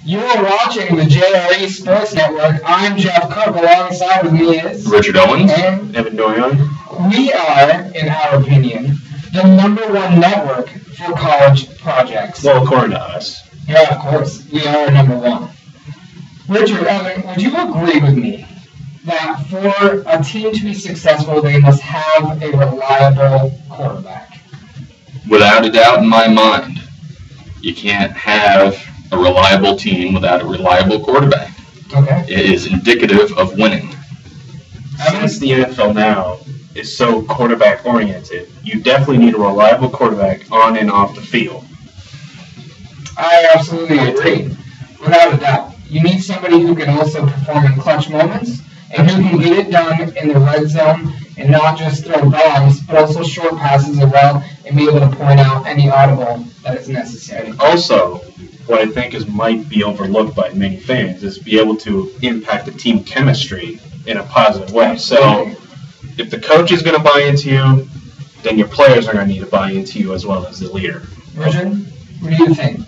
You are watching the JRE Sports Network. I'm Jeff Cook. Alongside with me is Richard Owens and Evan Doyon. We are, in our opinion, the #1 network for college projects. Well, according to us. Yeah, of course. We are #1. Richard, Evan, would you agree with me that for a team to be successful, they must have a reliable quarterback? Without a doubt in my mind, you can't have a reliable team without a reliable quarterback. Okay. It is indicative of winning. Since the NFL now is so quarterback oriented, you definitely need a reliable quarterback on and off the field. I absolutely agree. Without a doubt. You need somebody who can also perform in clutch moments and who can get it done in the red zone and not just throw bombs, but also short passes as well and be able to point out any audible that is necessary. Also, what I think might be overlooked by many fans is be able to impact the team chemistry in a positive way. So if the coach is going to buy into you, then your players are going to need to buy into you as well as the leader. Richard, what do you think?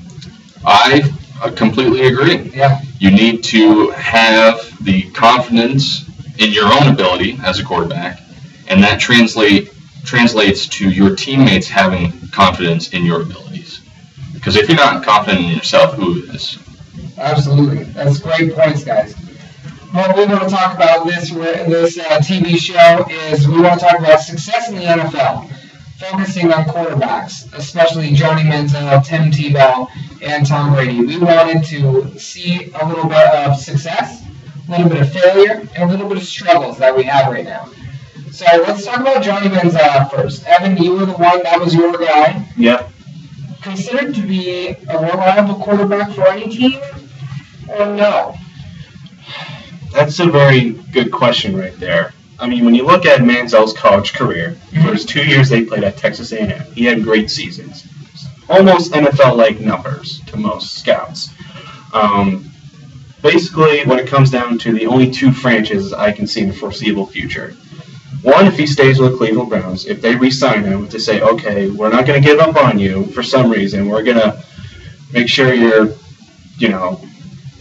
I completely agree. Yeah. You need to have the confidence in your own ability as a quarterback, and that translates to your teammates having confidence in your abilities. Because if you're not confident in yourself, who is? Absolutely. That's great points, guys. What we want to talk about this TV show is we want to talk about success in the NFL, focusing on quarterbacks, especially Johnny Manziel, Tim Tebow, and Tom Brady. We wanted to see a little bit of success, a little bit of failure, and a little bit of struggles that we have right now. So let's talk about Johnny Manziel first. Evan, you were the one, that was your guy. Yep. Considered to be a reliable quarterback for any team, or no? That's a very good question right there. I mean, when you look at Manziel's college career, for his 2 years they played at Texas A&M, he had great seasons. Almost NFL-like numbers to most scouts. Basically, when it comes down to the only two franchises I can see in the foreseeable future. One, if he stays with the Cleveland Browns, if they re-sign him to say, okay, we're not going to give up on you for some reason. We're going to make sure you're,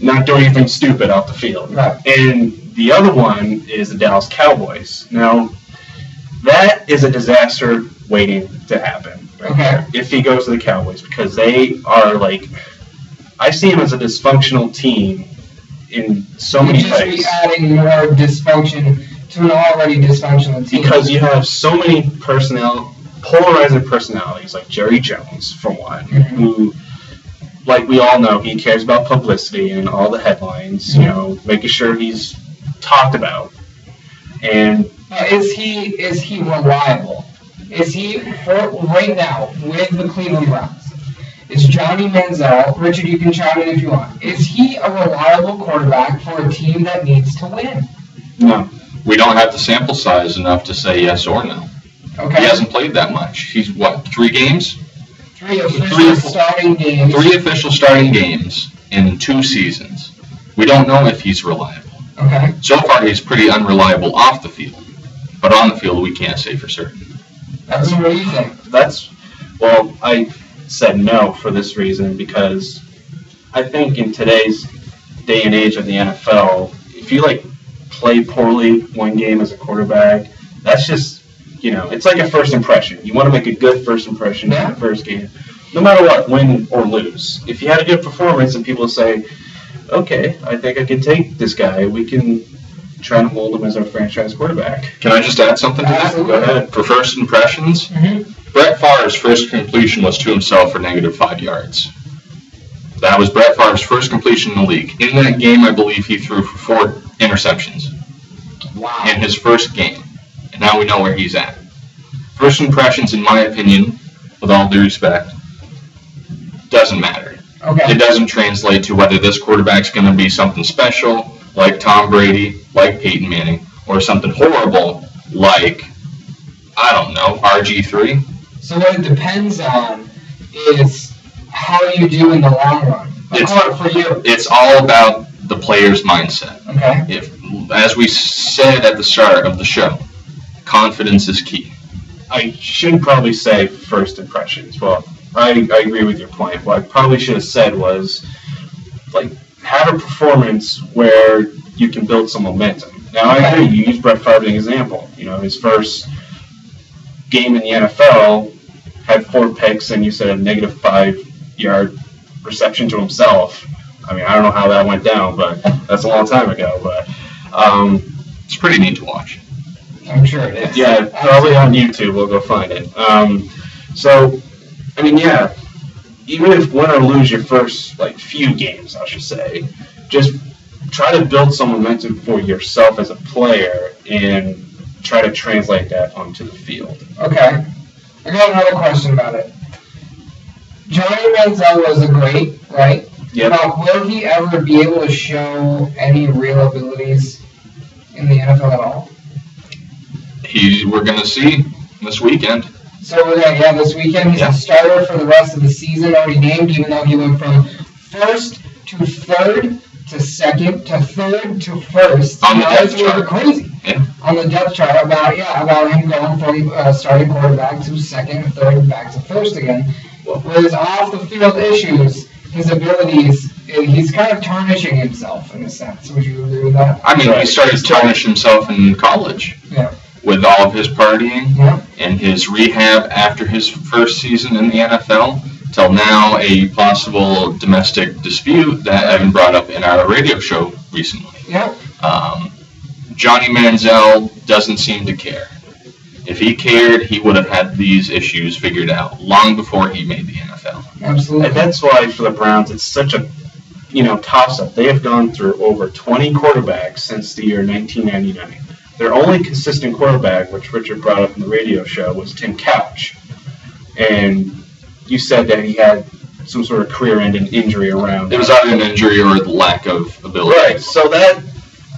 not doing anything stupid off the field. Right. And the other one is the Dallas Cowboys. Now, that is a disaster waiting to happen. Right Okay. there, if he goes to the Cowboys, because they are I see him as a dysfunctional team in so many You'd just ways. be adding more dysfunction to an already dysfunctional team. Because you have so many polarizing personalities, like Jerry Jones, for one, who, like we all know, he cares about publicity and all the headlines, making sure he's talked about. And Is he reliable? Is he, right now, with the Cleveland Browns, is Johnny Manziel, Richard, you can chime in if you want, is he a reliable quarterback for a team that needs to win? no. We don't have the sample size enough to say yes or no. Okay. He hasn't played that much. He's, 3 games? Three official starting games. 3 official starting games in 2 seasons. We don't know if he's reliable. Okay. So far, he's pretty unreliable off the field. But on the field, we can't say for certain. That's what do you think? I said no for this reason, because I think in today's day and age of the NFL, if you play poorly one game as a quarterback, that's just, it's like a first impression. You want to make a good first impression in the first game, no matter what, win or lose. If you had a good performance and people say, okay, I think I can take this guy, we can try to mold him as our franchise quarterback. Can I just add something to that? Absolutely. Go ahead. For first impressions, Brett Favre's first completion was to himself for -5 yards. That was Brett Favre's first completion in the league. In that game, I believe he threw for 4 interceptions. Wow. In his first game. And now we know where he's at. First impressions, in my opinion, with all due respect, doesn't matter. Okay. It doesn't translate to whether this quarterback's going to be something special, like Tom Brady, like Peyton Manning, or something horrible, like, I don't know, RG3. So what it depends on is how you do in the long run. For you. It's all about the player's mindset. Okay. As we said at the start of the show, confidence is key. I should probably say first impressions. Well, I agree with your point. What I probably should have said was, like, have a performance where you can build some momentum. Now, I agree. You use Brett Favre as an example. His first game in the NFL had 4 picks, and you said a negative 5-yard reception to himself. I mean, I don't know how that went down, but that's a long time ago. But it's pretty neat to watch. I'm sure it is. Yeah, probably on YouTube. We'll go find it. So, I mean, yeah, even if win or lose your first, few games, I should say, just try to build some momentum for yourself as a player and try to translate that onto the field. Okay. I got another question about it. Johnny Manziel was a great, right? Yep. Will he ever be able to show any real abilities in the NFL at all? We're going to see this weekend. So we're going to, this weekend, he's a starter for the rest of the season, already named, even though he went from first to third to second to third to first. On the depth chart. Crazy. Yeah. On the depth chart about him going from starting quarterback to second, third, back to first again. With his off-the-field issues, his abilities, he's kind of tarnishing himself in a sense. Would you agree with that? I mean, he started to tarnish himself in college. Yeah. With all of his partying and his rehab after his first season in the NFL, till now a possible domestic dispute that Evan brought up in our radio show recently. Yeah. Johnny Manziel doesn't seem to care. If he cared, he would have had these issues figured out long before he made the NFL. Absolutely. And that's why for the Browns it's such a toss-up. They have gone through over 20 quarterbacks since the year 1999. Their only consistent quarterback, which Richard brought up in the radio show, was Tim Couch. And you said that he had some sort of career-ending injury around. It was either an injury or the lack of ability. Right, so that,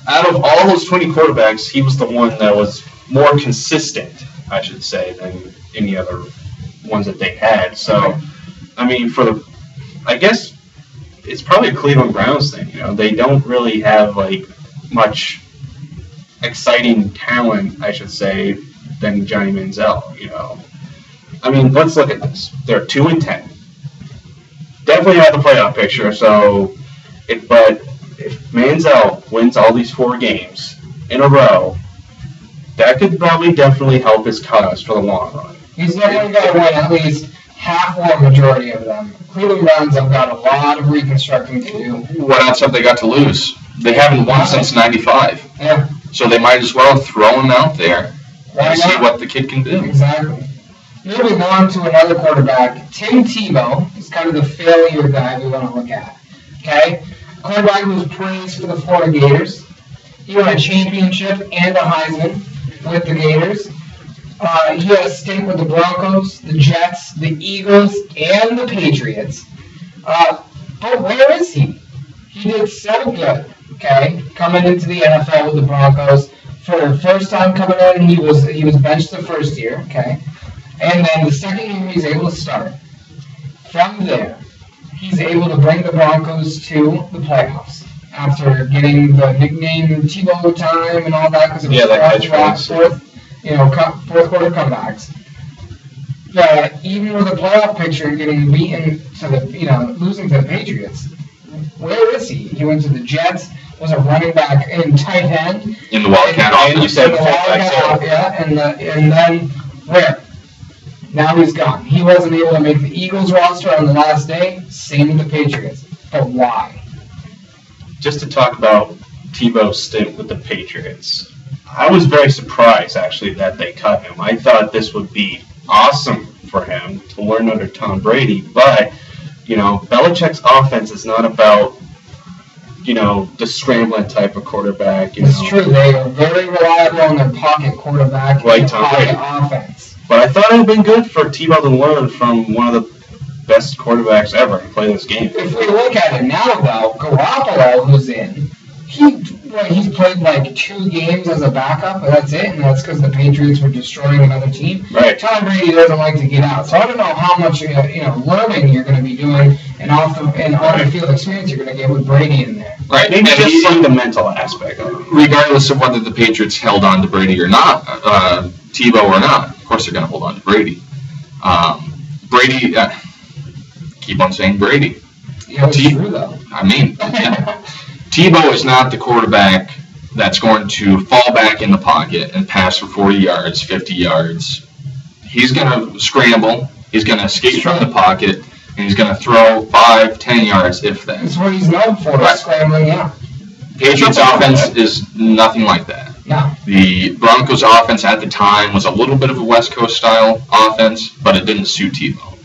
out of all those 20 quarterbacks, he was the one that was more consistent, I should say, than any other ones that they had. So, I mean, I guess it's probably a Cleveland Browns thing. They don't really have, much exciting talent, I should say, than Johnny Manziel, I mean, let's look at this. They're 2-10. Definitely out of the playoff picture, but if Manziel wins all these 4 games in a row, that could probably definitely help his cause for the long run. He's definitely got to win at least half or majority of them. Cleveland Browns have got a lot of reconstructing to do. What else have they got to lose? They haven't won since '95. Yeah. So they might as well throw him out there and see what the kid can do. Exactly. Moving on to another quarterback, Tim Tebow is kind of the failure guy we want to look at. Okay? Quarterback who was praised for the Florida Gators. He won a championship and a Heisman with the Gators. He had a stint with the Broncos, the Jets, the Eagles, and the Patriots. But where is he? He did so good, okay, coming into the NFL with the Broncos. For the first time coming in, he was benched the first year, okay? And then the second year, he's able to start. From there, he's able to bring the Broncos to the playoffs after getting the nickname Tebow time and all that because it was fourth quarter comebacks. But even with the playoff picture getting beaten to losing to the Patriots, where is he? He went to the Jets, was a running back and tight end. In the Wildcat offense. You said the Wildcat, yeah, and then where? Now he's gone. He wasn't able to make the Eagles roster on the last day. Same with the Patriots. But why? Just to talk about Tebow's stint with the Patriots, I was very surprised, actually, that they cut him. I thought this would be awesome for him to learn under Tom Brady, but, Belichick's offense is not about, the scrambling type of quarterback. It's true. They are very reliable on their pocket quarterback and pocket offense. But I thought it would have been good for Tebow to learn from one of the best quarterbacks ever to play this game. If we look at it now, though, Garoppolo, who's in, he's played 2 games as a backup, but that's it, and that's because the Patriots were destroying another team. Right. Tom Brady doesn't like to get out, so I don't know how much learning you're going to be doing and on-the-field experience you're going to get with Brady in there. Right. Maybe just the mental aspect of it. Regardless of whether the Patriots held on to Brady or not, Tebow or not, of course they're going to hold on to Brady. keep on saying Brady. Yeah, it's true, though. I mean, yeah. Tebow is not the quarterback that's going to fall back in the pocket and pass for 40 yards, 50 yards. He's going to scramble. He's going to escape from the pocket, and he's going to throw 5, 10 yards, if that. That's what he's known for, Right. scrambling, yeah. Patriots offense is nothing like that. No. The Broncos offense at the time was a little bit of a West Coast style offense, but it didn't suit Tebow.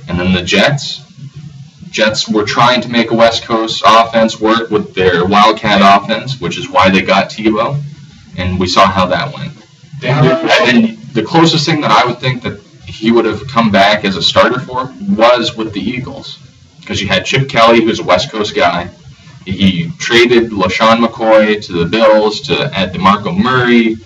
And then the Jets were trying to make a West Coast offense work with their Wildcat offense, which is why they got Tebow, and we saw how that went. And then the closest thing that I would think that he would have come back as a starter for was with the Eagles, because you had Chip Kelly, who's a West Coast guy. He traded LaShawn McCoy to the Bills to add DeMarco Murray,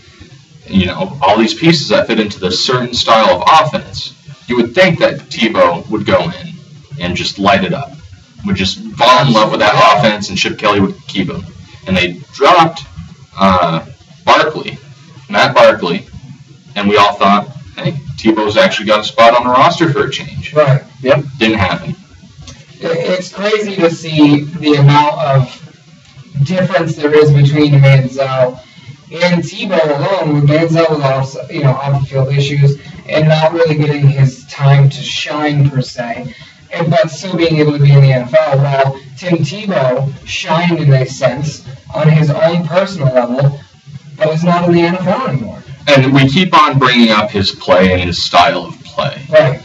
all these pieces that fit into this certain style of offense. You would think that Tebow would go in and just light it up, would just fall in love with that offense, and Chip Kelly would keep him. And they dropped Matt Barkley, and we all thought, hey, Tebow's actually got a spot on the roster for a change. Right. Yep. Didn't happen. It's crazy to see the amount of difference there is between Manziel and Tebow alone. With Manziel with also, off-the-field issues and not really getting his time to shine per se, but still being able to be in the NFL. While Tim Tebow shined in a sense on his own personal level, but is not in the NFL anymore. And we keep on bringing up his play and his style of play. Right.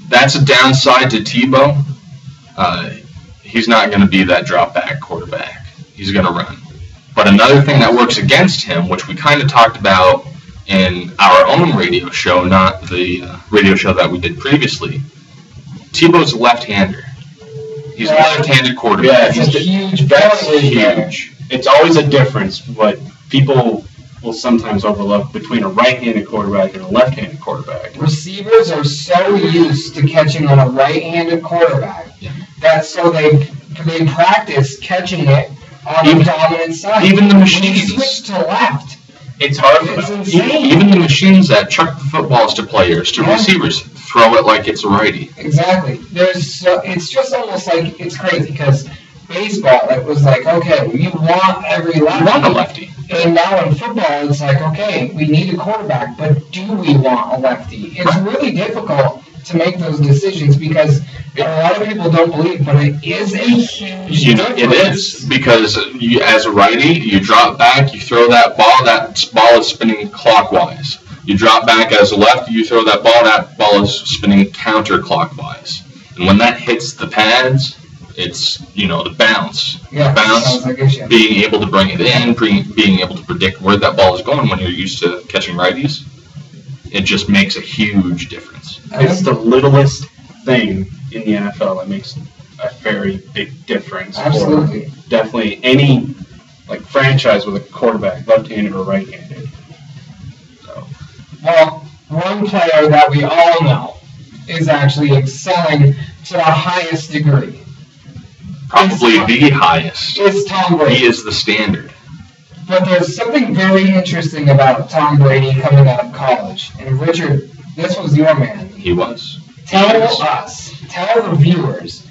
That's a downside to Tebow. He's not going to be that drop-back quarterback. He's going to run. But another thing that works against him, which we kind of talked about in our own radio show, not the radio show that we did previously, Tebow's a left-hander. He's a left-handed quarterback. That's a huge That's point. huge. It's always a difference, but people will sometimes overlook between a right-handed quarterback and a left-handed quarterback. Receivers are so used to catching on a right-handed quarterback that so they practice catching it on the dominant side. Even the When machines. you switch to left, It's hard it's for them. insane. Even the machines that chuck the footballs to players, to receivers, throw it like it's a righty. Exactly. It's just almost like it's crazy because baseball, it was like, okay, we want every lefty. You want a lefty. And now in football, it's like, okay, we need a quarterback, but do we want a lefty? It's really difficult to make those decisions because a lot of people don't believe, but it is a huge difference. It is, because as a righty, you drop back, you throw that ball is spinning clockwise. You drop back as a lefty, you throw that ball is spinning counterclockwise. And when that hits the pads, it's, the bounce. Yeah, the bounce, sounds like a shit. being able to bring it in, being able to predict where that ball is going when you're used to catching righties, it just makes a huge difference. It's the littlest thing in the NFL that makes a very big difference. Absolutely. For definitely any franchise with a quarterback, left-handed or right-handed. So. Well, one player that we all know is actually excelling to the highest degree. Probably the highest. Is Tom Brady. He is the standard. But there's something very interesting about Tom Brady coming out of college. And Richard, this was your man. He was. Tell the viewers,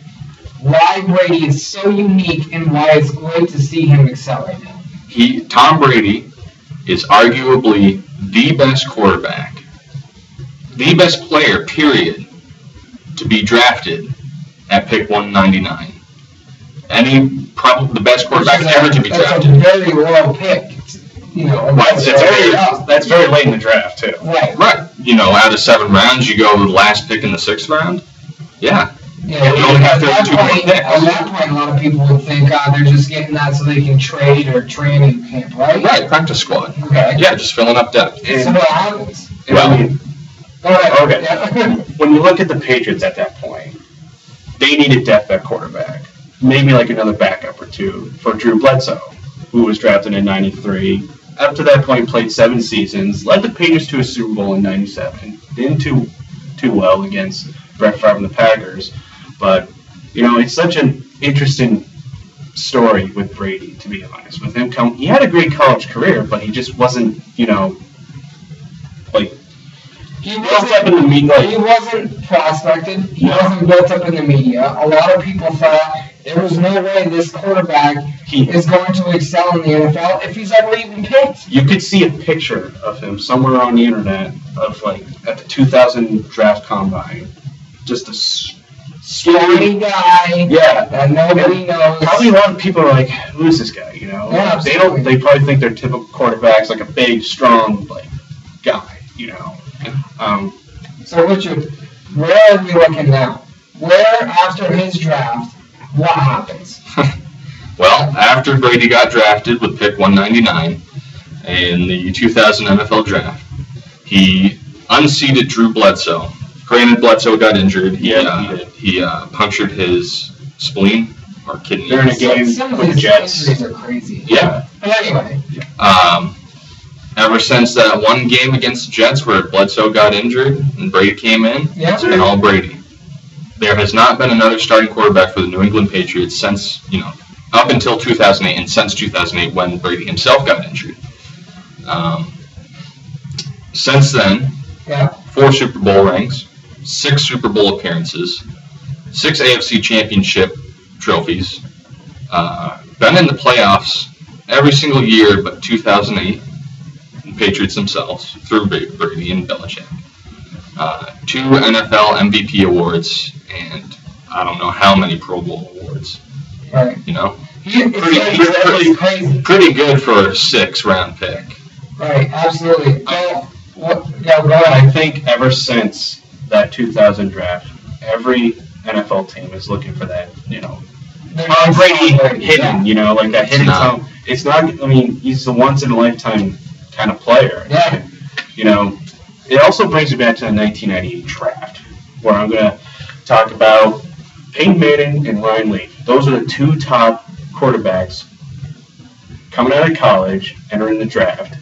why Brady is so unique and why it's great to see him excel right now. Tom Brady is arguably the best quarterback, the best player, period, to be drafted at pick 199. Probably the best quarterback ever to be drafted. That's a very low pick. That's very late in the draft, too. Right. Right. Out of 7 rounds, you go the last pick in the 6th round. Yeah. Yeah, You only have at 32 that more point, picks. at that point, a lot of people would think, they're just getting that so they can trade or training camp, right? Right. Practice squad. Okay. Yeah, just filling up depth. So what happens? Well, Go ahead. Okay. Yeah. When you look at the Patriots at that point, they needed depth at quarterback. Maybe another backup or two for Drew Bledsoe, who was drafted in '93. Up to that point, played 7 seasons, led the Patriots to a Super Bowl in '97. Didn't do too well against Brett Favre and the Packers, but it's such an interesting story with Brady, to be honest. With him he had a great college career, but he just wasn't, He built up in the meat. wasn't prospected. He wasn't built up in the media. A lot of people thought there was no way this quarterback is going to excel in the NFL if he's ever even picked. You could see a picture of him somewhere on the internet of like at the 2000 draft combine. Just a skinny guy. Yeah. That nobody knows. Probably a lot of people are like, who is this guy? You know? Yeah, they probably think their typical quarterback's like a big, strong, like guy, you know. So Richard, where are we looking now? Where after his draft, what happens? Well, after Brady got drafted with pick 199 in the 2000 NFL draft, he unseated Drew Bledsoe. Granted, Bledsoe got injured. He punctured his spleen or kidney. During a game with the Jets. Injuries are crazy. Yeah. But anyway. Ever since that one game against the Jets where Bledsoe got injured and Brady came in, it's been all Brady. There has not been another starting quarterback for the New England Patriots since, up until 2008 and since 2008 when Brady himself got injured. Since then, 4 Super Bowl rings, 6 Super Bowl appearances, 6 AFC Championship trophies, been in the playoffs every single year but 2008, the Patriots themselves, through Brady and Belichick. 2 NFL MVP awards, and I don't know how many Pro Bowl awards. Right. Pretty good for a 6th-round pick. Right, absolutely. Go ahead. I think ever since that 2000 draft, every NFL team is looking for that, Tom Brady hidden, like that hidden Tom. It's not, he's a once-in-a-lifetime kind of player. Yeah. It also brings me back to the 1998 draft, where I'm going to talk about Peyton Manning and Ryan Leaf. Those are the 2 top quarterbacks coming out of college, entering the draft,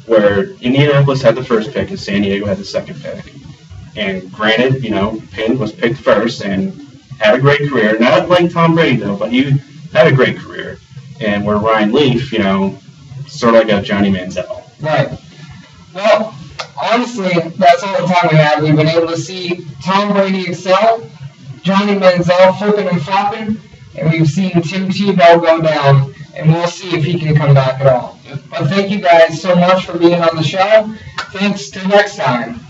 where Indianapolis had the first pick and San Diego had the second pick. And granted, Peyton was picked first and had a great career. Not like Tom Brady, though, but he had a great career. And where Ryan Leaf, sort of like a Johnny Manziel. Right. Well, honestly, that's all the time we have. We've been able to see Tom Brady excel, Johnny Manziel flipping and flopping, and we've seen Tim Tebow go down, and we'll see if he can come back at all. But thank you guys so much for being on the show. Thanks. Till next time.